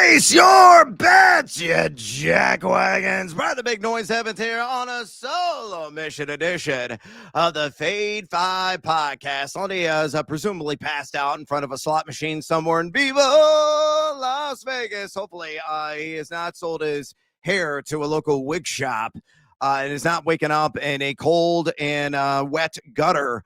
Place your bets, you jackwagons. Brother Big Noise Evans here on a solo mission edition of the Fade 5 podcast. Lonnie has presumably passed out in front of a slot machine somewhere in Viva Las Vegas. Hopefully, he has not sold his hair to a local wig shop. And is not waking up in a cold and wet gutter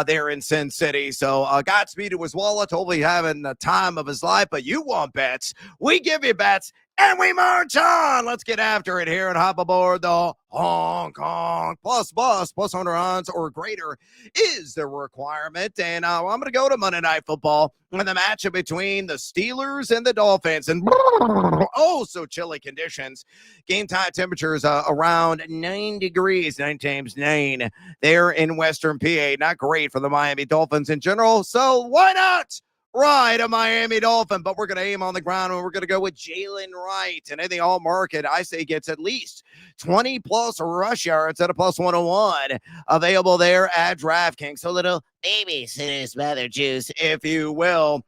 there in Sin City. So Godspeed to his wallet. Hopefully having the time of his life. But you want bets. We give you bets. And we march on. Let's get after it here and hop aboard the Hong Kong plus bus plus 100 odds or greater is the requirement. And I'm going to go to Monday Night Football with the matchup between the Steelers and the Dolphins. And oh, so chilly conditions. Game time temperatures around 9 degrees, 9 times 9 there in Western PA. Not great for the Miami Dolphins in general. So why not ride a Miami Dolphin? But we're going to aim on the ground, and we're going to go with Jalen Wright. And in the all market, I say gets at least 20 plus rush yards at a plus 101 available there at DraftKings. So little babysitter's mother juice, if you will.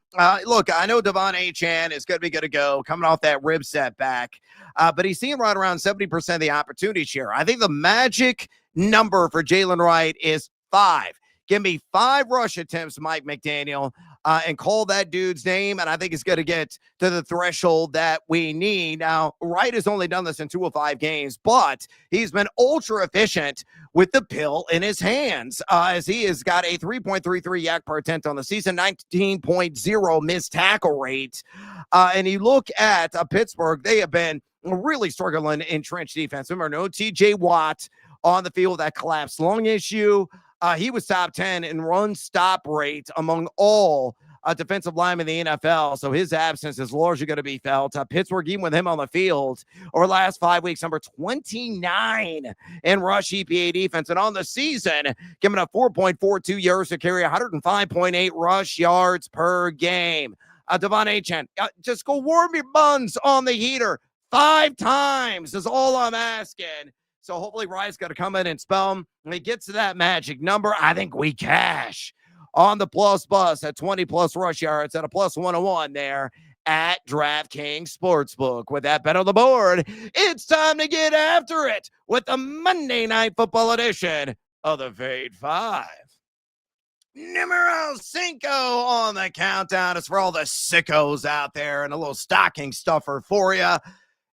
Look, I know Achane is going to be good to go coming off that rib setback, but he's seeing right around 70% of the opportunity share. I think the magic number for Jalen Wright is 5. Give me 5 rush attempts, Mike McDaniel, and call that dude's name, and I think it's going to get to the threshold that we need. Now, Wright has only done this in 2 of 5 games, but he's been ultra efficient with the pill in his hands, as he has got a 3.33 yak per attempt on the season, 19.0 missed tackle rate. And you look at Pittsburgh, they have been really struggling in trench defense. Remember, no TJ Watt on the field, that collapsed lung issue. He was top 10 in run stop rate among all defensive linemen in the NFL. So his absence is largely going to be felt. Pittsburgh, even with him on the field over the last 5 weeks, number 29 in rush EPA defense. And on the season, giving up 4.42 yards to carry, 105.8 rush yards per game. Achane, just go warm your buns on the heater 5 times is all I'm asking. So hopefully Wright's going to come in and spell him. When he gets to that magic number, I think we cash on the plus bus at 20 plus rush yards at a plus 101 there at DraftKings Sportsbook. With that bet on the board, it's time to get after it with the Monday Night Football edition of the Fade 5. Numero 5 on the countdown. It's for all the sickos out there, and a little stocking stuffer for you.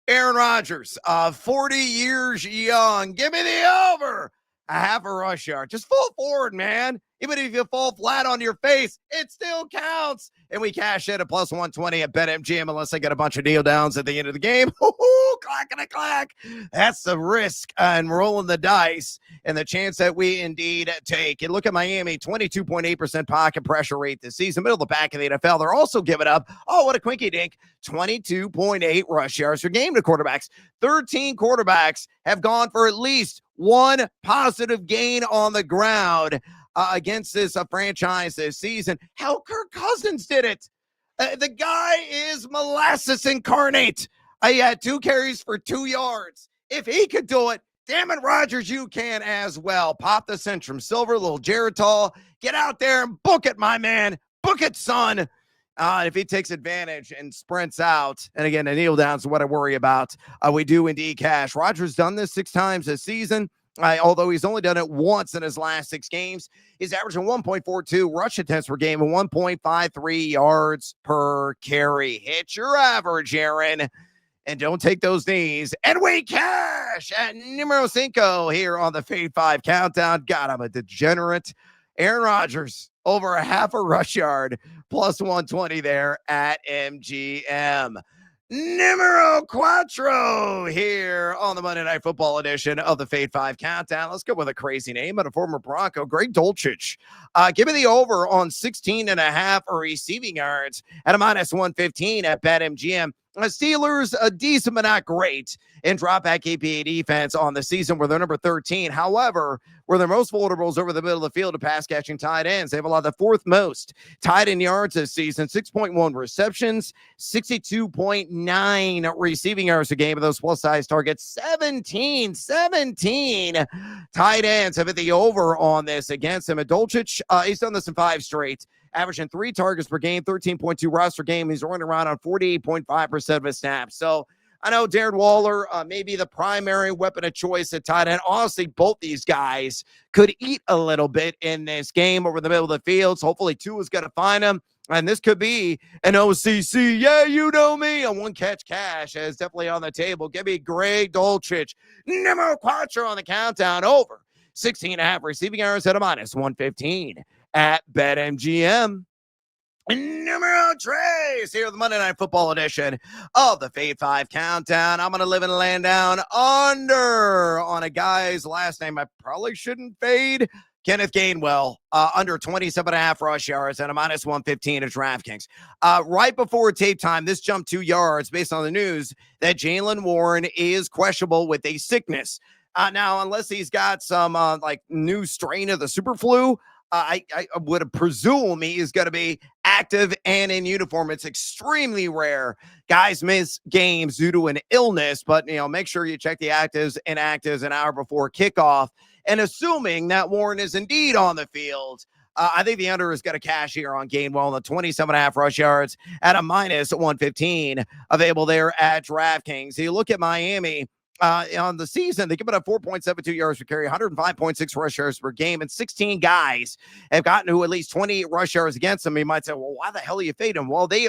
Aaron Rodgers, 40 years young. Give me the over. A half a rush yard. Just fall forward, man. Even if you fall flat on your face, it still counts. And we cash in a plus 120 at BetMGM unless I get a bunch of deal downs at the end of the game. Clack and a clack. That's the risk and rolling the dice and the chance that we indeed take. And look at Miami, 22.8% pocket pressure rate this season, middle of the back of the NFL. They're also giving up, oh, what a quinky dink, 22.8 rush yards per game to quarterbacks. 13 quarterbacks have gone for at least one positive gain on the ground against this franchise this season. Hell, Kirk Cousins did it. The guy is molasses incarnate. He had 2 carries for 2 yards. If he could do it, damn it, Rodgers, you can as well. Pop the Centrum Silver, little Geritol. Get out there and book it, my man. Book it, son. If he takes advantage and sprints out, and again, the kneel downs is what I worry about. We do indeed cash. Rodgers done this 6 times this season. Although he's only done it once in his last 6 games, he's averaging 1.42 rush attempts per game and 1.53 yards per carry. Hit your average, Aaron, and don't take those knees. And we cash at numero 5 here on the Fade 5 countdown. God, I'm a degenerate. Aaron Rodgers, over a half a rush yard, plus 120 there at MGM. Numero 4 here on the Monday Night Football edition of the Fade 5 countdown. Let's go with a crazy name and a former Bronco, Greg Dulcich. Give me the over on 16.5 receiving yards at a minus 115 at BetMGM. Steelers, a decent but not great in drop-back EPA defense on the season where they're number 13. However, where they're most vulnerable is over the middle of the field to pass-catching tight ends. They have allowed the 4th most tight end yards this season, 6.1 receptions, 62.9 receiving yards a game of those plus-size targets. 17 tight ends have hit the over on this against him. And Dulcich, he's done this in 5 straight. averaging 3 targets per game, 13.2 routes per game. He's running around on 48.5% of his snaps. So I know Darren Waller may be the primary weapon of choice at tight end. Honestly, both these guys could eat a little bit in this game over the middle of the field. So hopefully Tua's going to find him. And this could be an OCC, yeah, you know me, a one-catch cash is definitely on the table. Give me Greg Dulcich, numero cuatro on the countdown, over 16.5 receiving yards at a minus 115 at BetMGM. Numero tres here, the Monday Night Football edition of the Fade 5 Countdown. I'm going to live and land down under on a guy's last name I probably shouldn't fade. Kenneth Gainwell, under 27.5 rush yards and a minus 115 at DraftKings. Right before tape time, this jumped 2 yards based on the news that Jaylen Warren is questionable with a sickness. Now, unless he's got some like new strain of the super flu, I would presume he is going to be active and in uniform. It's extremely rare guys miss games due to an illness, but make sure you check the actives and inactives an hour before kickoff. And assuming that Warren is indeed on the field, I think the under is going to cash here on Gainwell on the 27.5 rush yards at a minus 115 available there at DraftKings. So you look at Miami. On the season, they give it up 4.72 yards per carry, 105.6 rush yards per game, and 16 guys have gotten to at least 28 rush yards against them. You might say, well, why the hell are you fading? Well, they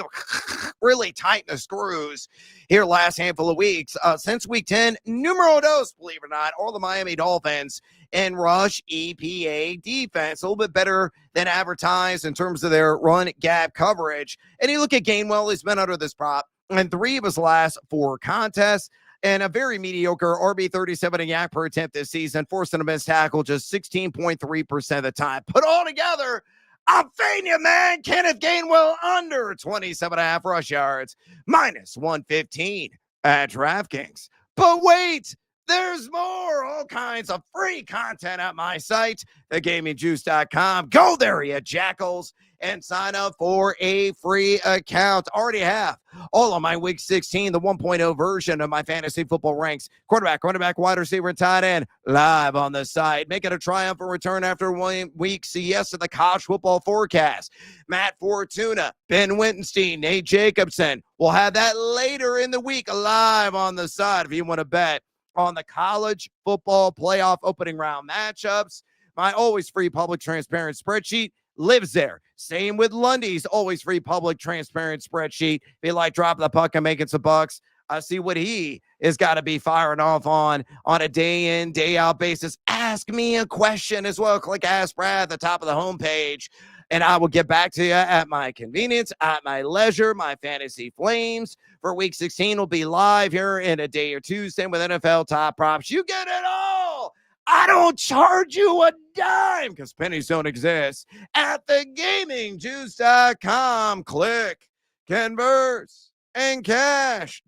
really tighten the screws here last handful of weeks. Since week 10, numero dos, believe it or not, all the Miami Dolphins in rush EPA defense, a little bit better than advertised in terms of their run gap coverage. And you look at Gainwell, he's been under this prop in 3 of his last 4 contests. And a very mediocre RB37 yak per attempt this season, forcing a missed tackle just 16.3% of the time. Put all together, I'm fading you, man. Kenneth Gainwell under 27.5 rush yards, minus 115 at DraftKings. But wait, there's more. All kinds of free content at my site, thegamingjuice.com. Go there, you jackals, and sign up for a free account. Already have all of my Week 16, the 1.0 version of my fantasy football ranks. Quarterback, running back, wide receiver, and tight end live on the site. Make it a triumphant return after 1 week. See yes to the college football forecast. Matt Fortuna, Ben Wittenstein, Nate Jacobson. We'll have that later in the week live on the side if you want to bet on the college football playoff opening round matchups. My always free public transparent spreadsheet lives there. Same with Lundy's always free public transparent spreadsheet. If you like dropping the puck and making some bucks, I see what he is got to be firing off on a day in, day out basis. Ask me a question as well. Click Ask Brad at the top of the homepage, and I will get back to you at my convenience, at my leisure. My fantasy flames for Week 16 will be live here in a day or two. Same with NFL top props. You get it all. I don't charge you a dime because pennies don't exist at thegamingjuice.com. Click, converse, and cash. ...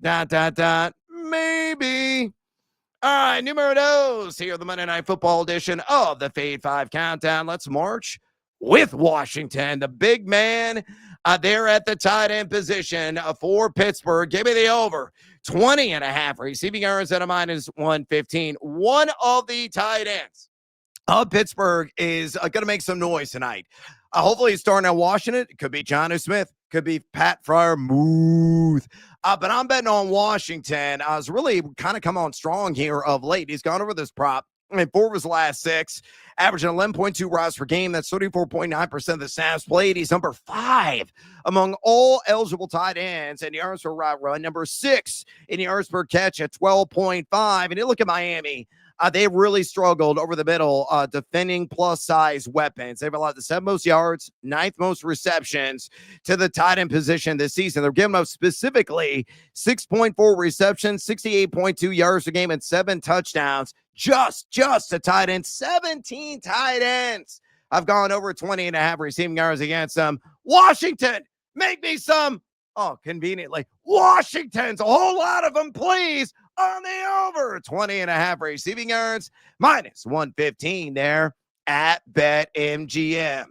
Maybe. All right, numero dos here, the Monday Night Football edition of the Fade 5 Countdown. Let's march with Washington, the big man there at the tight end position for Pittsburgh. Give me the over 20.5 receiving yards at a minus 115. One of the tight ends of Pittsburgh is going to make some noise tonight. Hopefully it's Darnell Washington. It could be Jonnu Smith. Could be Pat Freiermuth. But I'm betting on Washington. I was really kind of come on strong here of late. He's gone over this prop in 4 of his last 6, averaging 11.2 routes per game. That's 34.9% of the snaps played. He's number 5 among all eligible tight ends in yards per route run, number 6 in yards per catch at 12.5. And you look at Miami. They really struggled over the middle defending plus-size weapons. They've allowed the 7th most yards, 9th most receptions to the tight end position this season. They're giving up specifically 6.4 receptions, 68.2 yards per game, and 7 touchdowns. Just a tight end. 17 tight ends. I've gone over 20.5 receiving yards against them. Washington, make me some. Oh, conveniently, Washington's a whole lot of them, please. On the over 20.5 receiving yards, minus 115 there at BetMGM.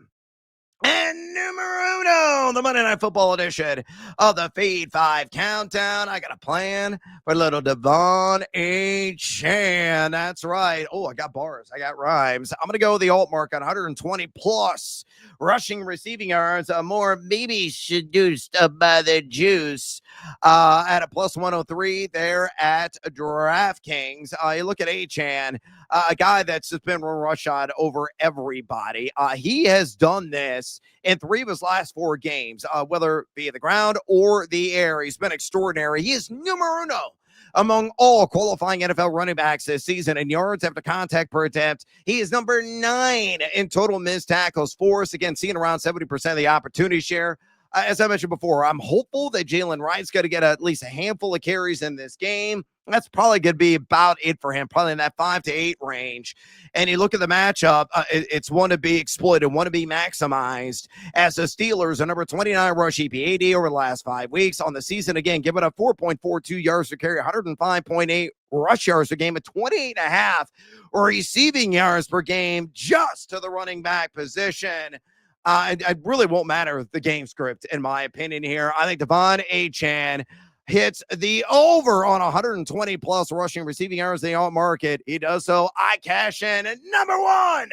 And numero uno, the Monday Night Football edition of the Feed 5 Countdown. I got a plan for little Devon Achane. That's right. Oh, I got bars. I got rhymes. I'm going to go the alt mark on 120 plus rushing receiving yards. More maybe seduced by the juice at a plus 103 there at DraftKings. You look at Achane, a guy that's just been rush on over everybody. He has done this in 3 of his last 4 games, whether via the ground or the air. He's been extraordinary. He is numero uno among all qualifying NFL running backs this season in yards after contact per attempt. He is number 9 in total missed tackles forced. Again, seeing around 70% of the opportunity share. As I mentioned before, I'm hopeful that Jalen Wright's going to get at least a handful of carries in this game. That's probably going to be about it for him, probably in that 5 to 8 range. And you look at the matchup, it's one to be exploited, one to be maximized, as the Steelers are number 29 rush EPAD over the last 5 weeks on the season. Again, giving up 4.42 yards per carry, 105.8 rush yards per game, at 28.5 receiving yards per game just to the running back position. It really won't matter the game script, in my opinion here. I think Devon Achane hits the over on 120 plus rushing receiving yards in the alt market. He does so. I cash in at number 1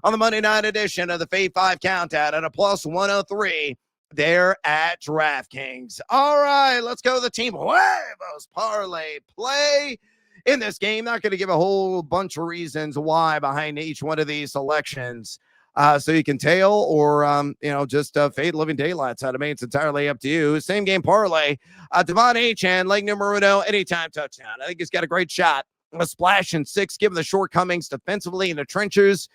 on the Monday night edition of the Fade 5 Countdown at a plus 103 there at DraftKings. All right, let's go to the Team Huevos Parlay play in this game. Not going to give a whole bunch of reasons why behind each one of these selections. So you can tail or, just fade living daylights out of me. It's entirely up to you. Same game parlay. Devon Achane, leg numero uno, anytime touchdown. I think he's got a great shot. A splash and 6, given the shortcomings defensively in the trenches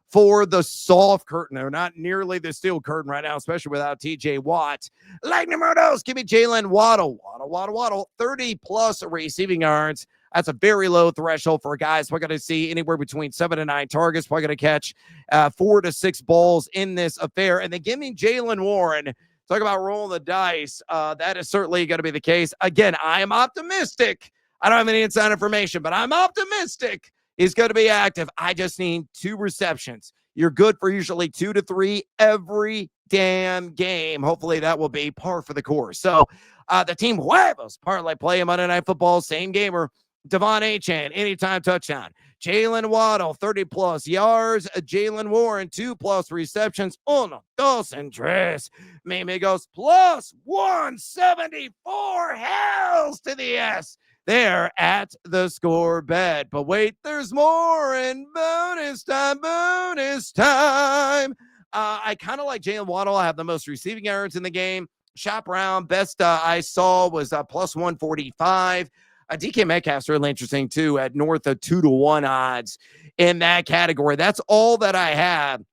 for the soft curtain. They're not nearly the steel curtain right now, especially without TJ Watt. Leg numero dos, give me Jalen Waddle. Waddle, 30 plus receiving yards. That's a very low threshold for guys. We're going to see anywhere between 7 to 9 targets. We're going to catch 4 to 6 balls in this affair. And then give me Jaylen Warren. Talk about rolling the dice. That is certainly going to be the case. Again, I am optimistic. I don't have any inside information, but I'm optimistic he's going to be active. I just need 2 receptions. You're good for usually 2 to 3 every damn game. Hopefully that will be par for the course. So the Team Huevos parlay play Monday Night Football, same gamer. Devon Achane, anytime touchdown. Jalen Waddle, 30 plus yards. Jaylen Warren, 2 plus receptions. 1, 2, and 3. Mi amigos, plus 174. Hells to the S there at the score bet. But wait, there's more in bonus time. I kind of like Jalen Waddle. I have the most receiving yards in the game. Shop around. Best I saw was plus 145. DK Metcalf's really interesting, too, at north of 2 to 1 odds in that category. That's all that I have.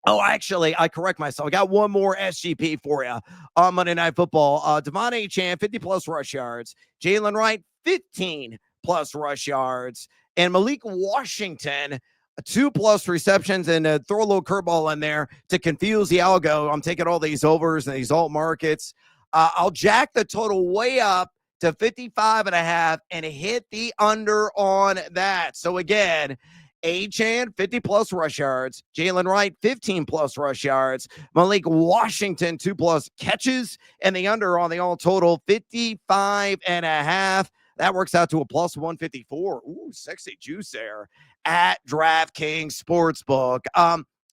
Oh, actually, I correct myself. I got one more SGP for you on Monday Night Football. Devon Achane, 50 plus rush yards. Jalen Wright, 15 plus rush yards. And Malik Washington, 2 plus receptions, and throw a little curveball in there to confuse the algo. I'm taking all these overs and these alt markets. I'll jack the total way up to 55.5 and hit the under on that. So again, Achane, 50 plus rush yards. Jalen Wright, 15 plus rush yards. Malik Washington, 2 plus catches, and the under on the all total, 55.5. That works out to a plus 154. Ooh, sexy juice there at DraftKings Sportsbook.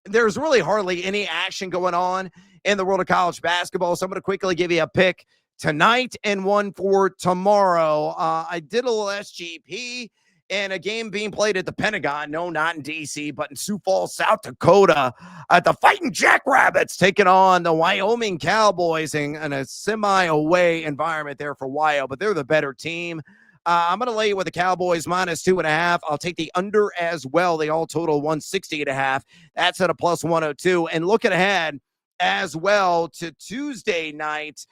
There's really hardly any action going on in the world of college basketball, so I'm going to quickly give you a pick tonight and one for tomorrow. I did a little SGP and a game being played at the Pentagon. No, not in D.C., but in Sioux Falls, South Dakota. The Fighting Jackrabbits taking on the Wyoming Cowboys in a semi-away environment there for Wyo, but they're the better team. I'm going to lay you with the Cowboys minus 2.5. I'll take the under as well. They all total 160.5. That's at a plus 102. And looking ahead as well to Tuesday night,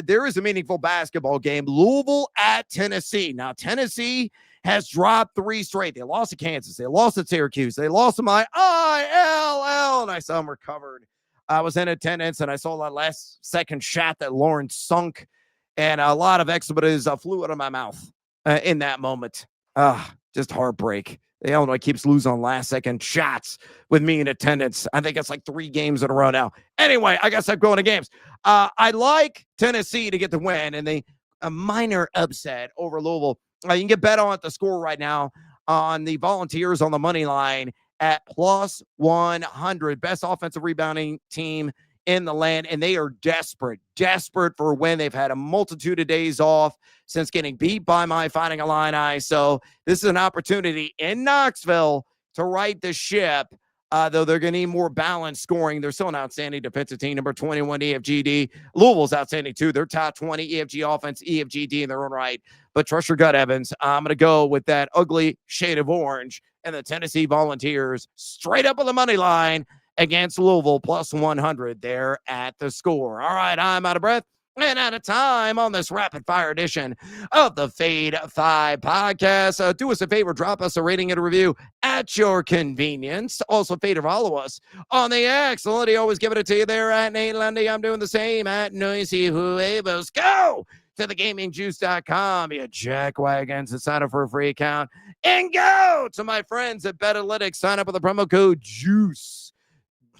there is a meaningful basketball game. Louisville at Tennessee. Now, Tennessee has dropped 3 straight. They lost to Kansas. They lost to Syracuse. They lost to my ILL, and I saw them recovered. I was in attendance, and I saw that last second shot that Lawrence sunk, and a lot of expletives flew out of my mouth in that moment. Just heartbreak. Illinois keeps losing on last-second shots with me in attendance. I think it's like 3 games in a row now. Anyway, I guess I'm going to games. I like Tennessee to get the win, and a minor upset over Louisville. You can get bet on the score right now on the Volunteers on the money line at plus 100. Best offensive rebounding team in the land, and they are desperate for a win. They've had a multitude of days off since getting beat by my Fighting Illini. So this is an opportunity in Knoxville to right the ship. Though they're going to need more balanced scoring. They're still an outstanding defensive team, number 21 EFGD. Louisville's outstanding too. They're top 20 EFG offense, EFGD in their own right. But trust your gut, Evans. I'm going to go with that ugly shade of orange and the Tennessee Volunteers straight up on the money line against Louisville, plus 100 there at the score. All right, I'm out of breath and out of time on this rapid fire edition of the Fade 5 podcast. Do us a favor, drop us a rating and a review at your convenience. Also, fade or follow us on the X. Lundy always giving it to you there at Nate Lundy. I'm doing the same at Noisy Huevos. Go to thegamingjuice.com, you jackwagons, and sign up for a free account. And go to my friends at Betalytics. Sign up with the promo code JUICE.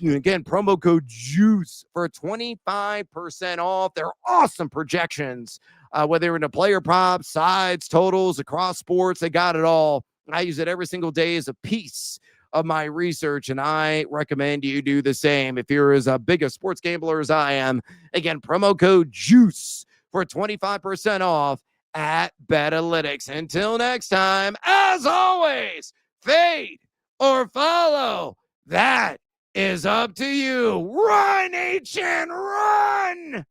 Again, promo code JUICE for 25% off. They're awesome projections, whether you're into player props, sides, totals, across sports. They got it all. I use it every single day as a piece of my research, and I recommend you do the same if you're as big a sports gambler as I am. Again, promo code JUICE for 25% off at Betalytics. Until next time, as always, fade or follow. That is up to you. Run, Achane, run!